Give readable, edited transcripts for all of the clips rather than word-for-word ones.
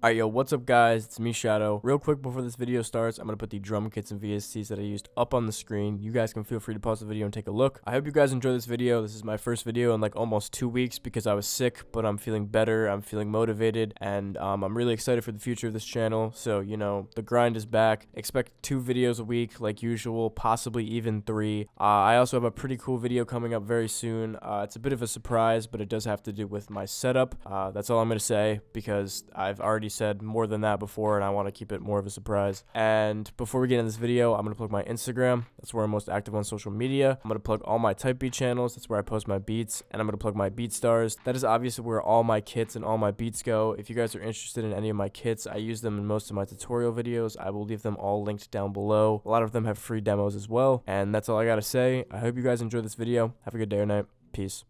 Alright, yo, what's up, guys? It's me, Shadow. Real quick before this video starts, I'm going to put the drum kits and VSTs that I used up on the screen. You guys can feel free to pause the video and take a look. I hope you guys enjoy this video. This is my first video in like almost 2 weeks because I was sick, but I'm feeling better. I'm feeling motivated, and I'm really excited for the future of this channel. So, you know, the grind is back. Expect 2 videos a week like usual, possibly even 3. I also have a pretty cool video coming up very soon. It's a bit of a surprise, but it does have to do with my setup. That's all I'm going to say because I've already said more than that before, and I want to keep it more of a surprise. And before we get in this video, I'm going to plug my Instagram. That's where I'm most active on social media. I'm going to plug all my type beat channels. That's where I post my beats. And I'm going to plug my BeatStars. That is obviously where all my kits and all my beats go. If you guys are interested in any of my kits, I use them in most of my tutorial videos. I will leave them all linked down below. A lot of them have free demos as well. And that's all I got to say. I hope you guys enjoy this video. Have a good day or night. Peace.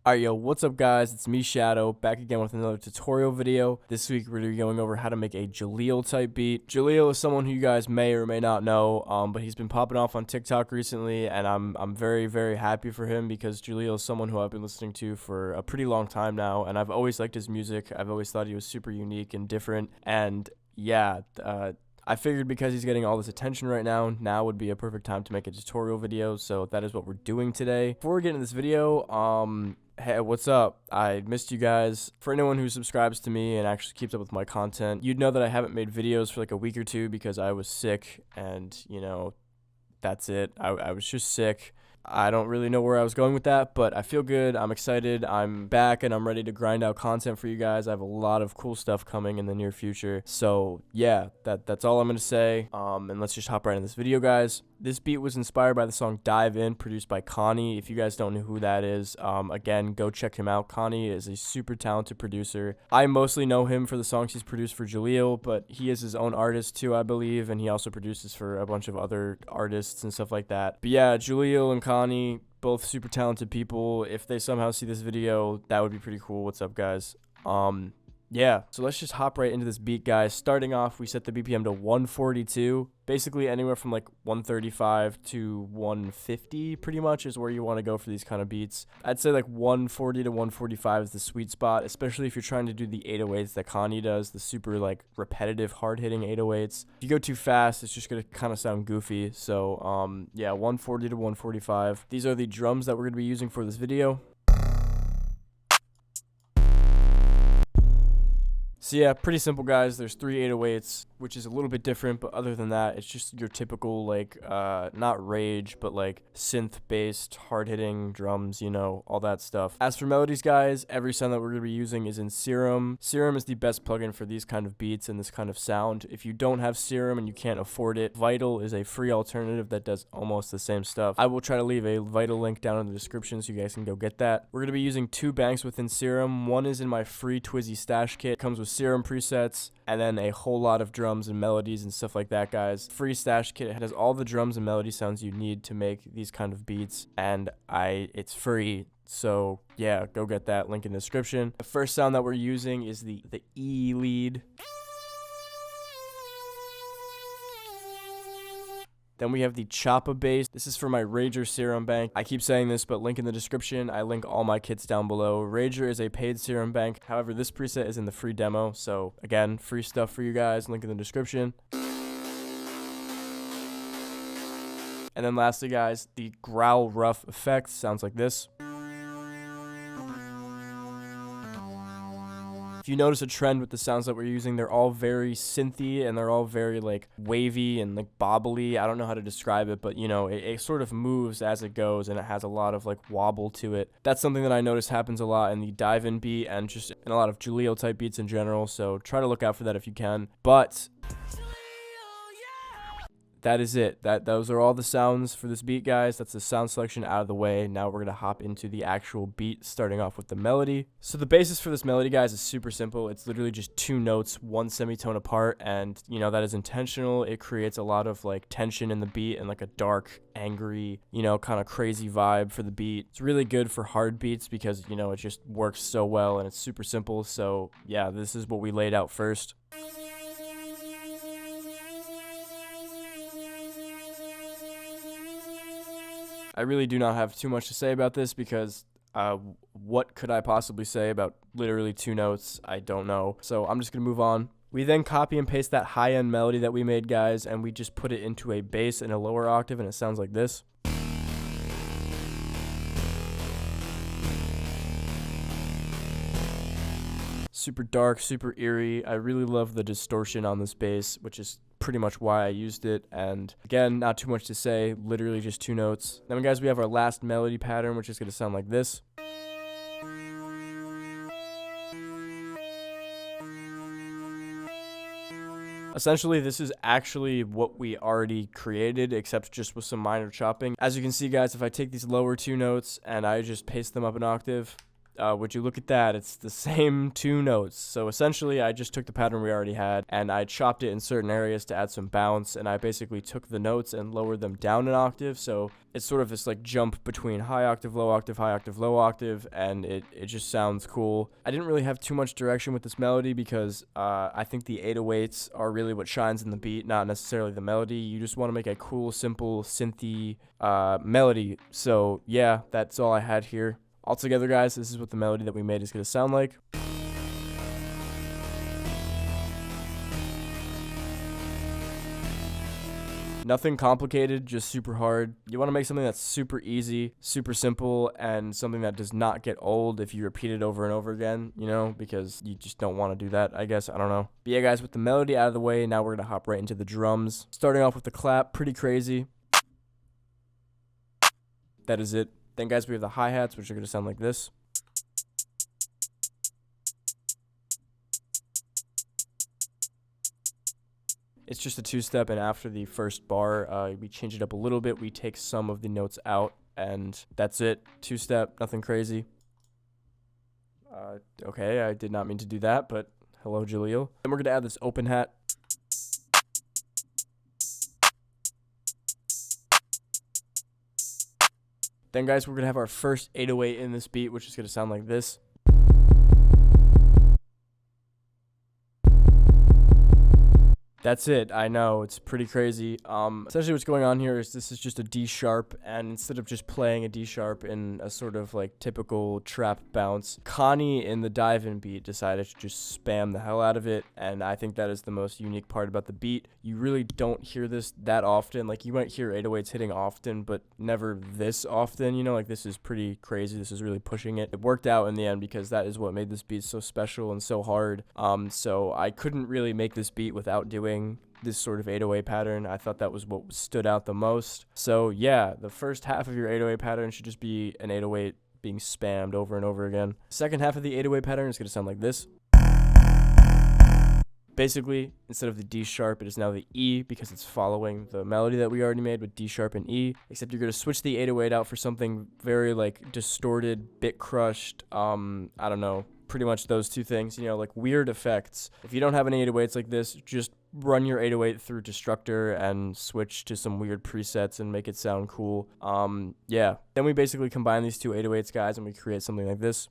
Alright, yo, what's up, guys? It's me, Shadow, back again with another tutorial video. This week we're going to be going over how to make a Jeleel type beat. Jeleel is someone who you guys may or may not know, but he's been popping off on TikTok recently, and I'm very, very happy for him because Jeleel is someone who I've been listening to for a pretty long time now, and I've always liked his music. I've always thought he was super unique and different, and yeah, I figured because he's getting all this attention right now would be a perfect time to make a tutorial video, so that is what we're doing today. Before we get into this video, hey, what's up? I missed you guys. For anyone who subscribes to me and actually keeps up with my content, you'd know that I haven't made videos for like a week or 2 because I was sick, and, you know, that's it. I was just sick. I don't really know where I was going with that, but I feel good. I'm excited. I'm back, and I'm ready to grind out content for you guys. I have a lot of cool stuff coming in the near future. So, yeah, that's all I'm going to say. And let's just hop right in this video, guys. This beat was inspired by the song Dive In, produced by Connie. If you guys don't know who that is, again, go check him out. Connie is a super talented producer. I mostly know him for the songs he's produced for Jeleel, but he is his own artist too, I believe, and he also produces for a bunch of other artists and stuff like that. But yeah, Jeleel and Connie, both super talented people. If they somehow see this video, that would be pretty cool. What's up, guys? Yeah, so let's just hop right into this beat, guys. Starting off, we set the BPM to 142. Basically, anywhere from like 135 to 150 pretty much is where you want to go for these kind of beats. I'd say like 140 to 145 is the sweet spot, especially if you're trying to do the 808s that Connie does, the super like repetitive, hard-hitting 808s. If you go too fast, it's just going to kind of sound goofy. So, yeah, 140 to 145. These are the drums that we're going to be using for this video. So yeah, pretty simple, guys. There's 3 808s, which is a little bit different, but other than that, it's just your typical, like, not rage, but like synth-based, hard-hitting drums, you know, all that stuff. As for melodies, guys, every sound that we're going to be using is in Serum. Serum is the best plugin for these kind of beats and this kind of sound. If you don't have Serum and you can't afford it, Vital is a free alternative that does almost the same stuff. I will try to leave a Vital link down in the description so you guys can go get that. We're going to be using 2 banks within Serum. One is in my free Twizzy stash kit. It comes with Serum presets and then a whole lot of drums and melodies and stuff like that, guys. Free stash kit has all the drums and melody sounds you need to make these kind of beats, and it's free. So yeah, go get that, link in the description. The first sound that we're using is the E lead. Then we have the Choppa bass. This is for my Rager Serum bank. I keep saying this, but link in the description. I link all my kits down below. Rager is a paid Serum bank. However, this preset is in the free demo. So again, free stuff for you guys. Link in the description. And then lastly, guys, the Growl Rough effect sounds like this. If you notice a trend with the sounds that we're using, they're all very synthy and they're all very like wavy and like bobbly. I don't know how to describe it, but you know, it sort of moves as it goes and it has a lot of like wobble to it. That's something that I notice happens a lot in the dive in beat and just in a lot of Jeleel type beats in general. So try to look out for that if you can. But that is it. Those are all the sounds for this beat, guys. That's the sound selection out of the way. Now we're gonna hop into the actual beat, starting off with the melody. So the basis for this melody, guys, is super simple. It's literally just 2 notes, 1 semitone apart, and you know that is intentional. It creates a lot of like tension in the beat and like a dark, angry, you know, kind of crazy vibe for the beat. It's really good for hard beats because, you know, it just works so well and it's super simple. So yeah, this is what we laid out first. I really do not have too much to say about this because what could I possibly say about literally 2 notes? I don't know. So I'm just going to move on. We then copy and paste that high-end melody that we made, guys, and we just put it into a bass in a lower octave, and it sounds like this. Super dark, super eerie. I really love the distortion on this bass, which is pretty much why I used it. And again, not too much to say, literally just 2 notes. Then guys, we have our last melody pattern, which is going to sound like this. Essentially, this is actually what we already created, except just with some minor chopping. As you can see, guys, if I take these lower 2 notes and I just paste them up an octave, would you look at that? It's the same 2 notes. So essentially, I just took the pattern we already had and I chopped it in certain areas to add some bounce, and I basically took the notes and lowered them down an octave. So it's sort of this like jump between high octave, low octave, high octave, low octave, and it just sounds cool. I didn't really have too much direction with this melody because I think the 808s are really what shines in the beat, not necessarily the melody. You just want to make a cool, simple, synthy melody. So yeah, that's all I had here. Altogether, guys, this is what the melody that we made is going to sound like. Nothing complicated, just super hard. You want to make something that's super easy, super simple, and something that does not get old if you repeat it over and over again, you know, because you just don't want to do that, I guess. I don't know. But yeah, guys, with the melody out of the way, now we're going to hop right into the drums. Starting off with the clap, pretty crazy. That is it. Then, guys, we have the hi-hats, which are going to sound like this. It's just a 2-step, and after the first bar, we change it up a little bit. We take some of the notes out, and that's it. 2-step, nothing crazy. Okay, I did not mean to do that, but hello, Jeleel. Then we're going to add this open hat. Then, guys, we're going to have our first 808 in this beat, which is going to sound like this. That's it. I know, it's pretty crazy. Essentially what's going on here is this is just a D sharp, and instead of just playing a D sharp in a sort of like typical trap bounce, Connie in the dive-in beat decided to just spam the hell out of it, and I think that is the most unique part about the beat. You really don't hear this that often. Like, you might hear 808s hitting often, but never this often, you know, like this is pretty crazy. This is really pushing it. It worked out in the end because that is what made this beat so special and so hard. So I couldn't really make this beat without doing this sort of 808 pattern. I thought that was what stood out the most. So yeah, the first half of your 808 pattern should just be an 808 being spammed over and over again. Second half of the 808 pattern is going to sound like this. Basically, instead of the D sharp, it is now the E because it's following the melody that we already made with D sharp and E, except you're going to switch the 808 out for something very like distorted, bit crushed, I don't know, pretty much those 2 things, you know, like weird effects. If you don't have any 808s like this, just run your 808 through Destructor and switch to some weird presets and make it sound cool. Yeah. Then we basically combine these 2 808s, guys, and we create something like this.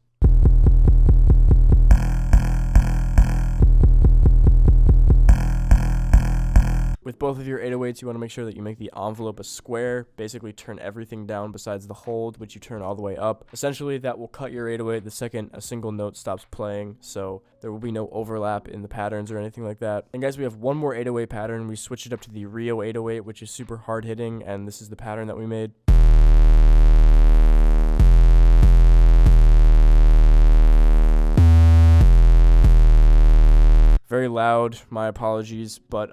With both of your 808s, you want to make sure that you make the envelope a square. Basically, turn everything down besides the hold, which you turn all the way up. Essentially, that will cut your 808 the second a single note stops playing, so there will be no overlap in the patterns or anything like that. And guys, we have one more 808 pattern. We switch it up to the Rio 808, which is super hard hitting, and this is the pattern that we made. very loud. My apologies. But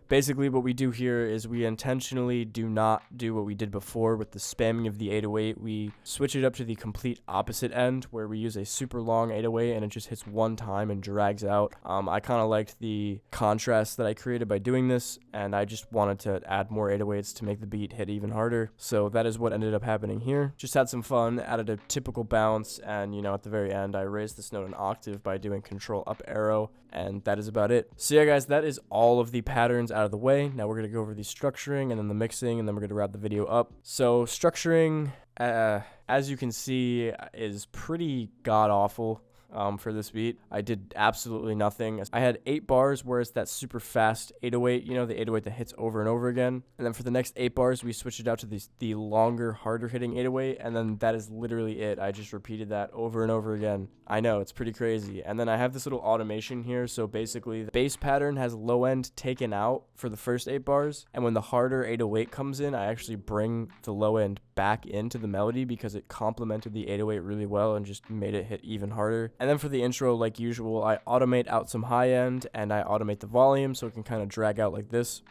basically what we do here is we intentionally do not do what we did before with the spamming of the 808. We switch it up to the complete opposite end where we use a super long 808 and it just hits one time and drags out. I kind of liked the contrast that I created by doing this, and I just wanted to add more 808s to make the beat hit even harder. So that is what ended up happening here. Just had some fun, added a typical bounce, and you know, at the very end I raised this note an octave by doing control up arrow, and that is about it. So yeah guys, that is all of the patterns out of the way. Now we're going to go over the structuring and then the mixing, and then we're going to wrap the video up. So structuring, as you can see, is pretty god awful. For this beat, I did absolutely nothing. I had 8 bars, whereas that super fast 808, you know, the 808 that hits over and over again. And then for the next 8 bars, we switched it out to the longer, harder hitting 808, and then that is literally it. I just repeated that over and over again. I know, it's pretty crazy. And then I have this little automation here, so basically the bass pattern has low end taken out for the first 8 bars, and when the harder 808 comes in, I actually bring the low end back into the melody because it complemented the 808 really well and just made it hit even harder. And then for the intro, like usual, I automate out some high end and I automate the volume so it can kind of drag out like this.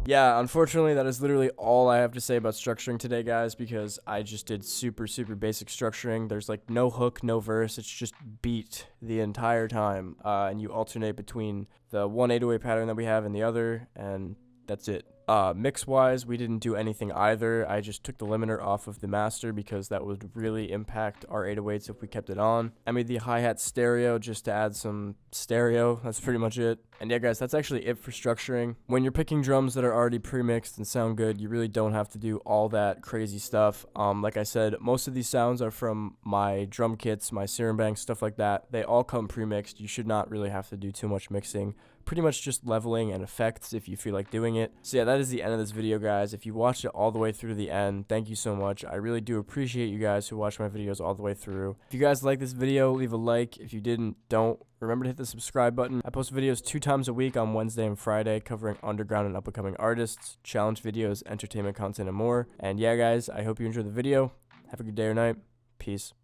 Yeah, unfortunately, that is literally all I have to say about structuring today, guys, because I just did super basic structuring. There's like no hook, no verse. It's just beat the entire time. And you alternate between the one 808 pattern that we have and the other, and that's it. Mix-wise, we didn't do anything either. I just took the limiter off of the master because that would really impact our 808s if we kept it on. I made the hi-hat stereo just to add some stereo. That's pretty much it. And yeah, guys, that's actually it for structuring. When you're picking drums that are already pre-mixed and sound good, you really don't have to do all that crazy stuff. Like I said, most of these sounds are from my drum kits, my serum banks, stuff like that. They all come pre-mixed. You should not really have to do too much mixing. Pretty much just leveling and effects if you feel like doing it. So yeah, that is the end of this video, guys. If you watched it all the way through the end, thank you so much. I really do appreciate you guys who watch my videos all the way through. If you guys like this video, leave a like. If you didn't, don't. Remember to hit the subscribe button. I post videos 2 times a week on Wednesday and Friday covering underground and up-and-coming artists, challenge videos, entertainment content, and more. And yeah, guys, I hope you enjoyed the video. Have a good day or night. Peace.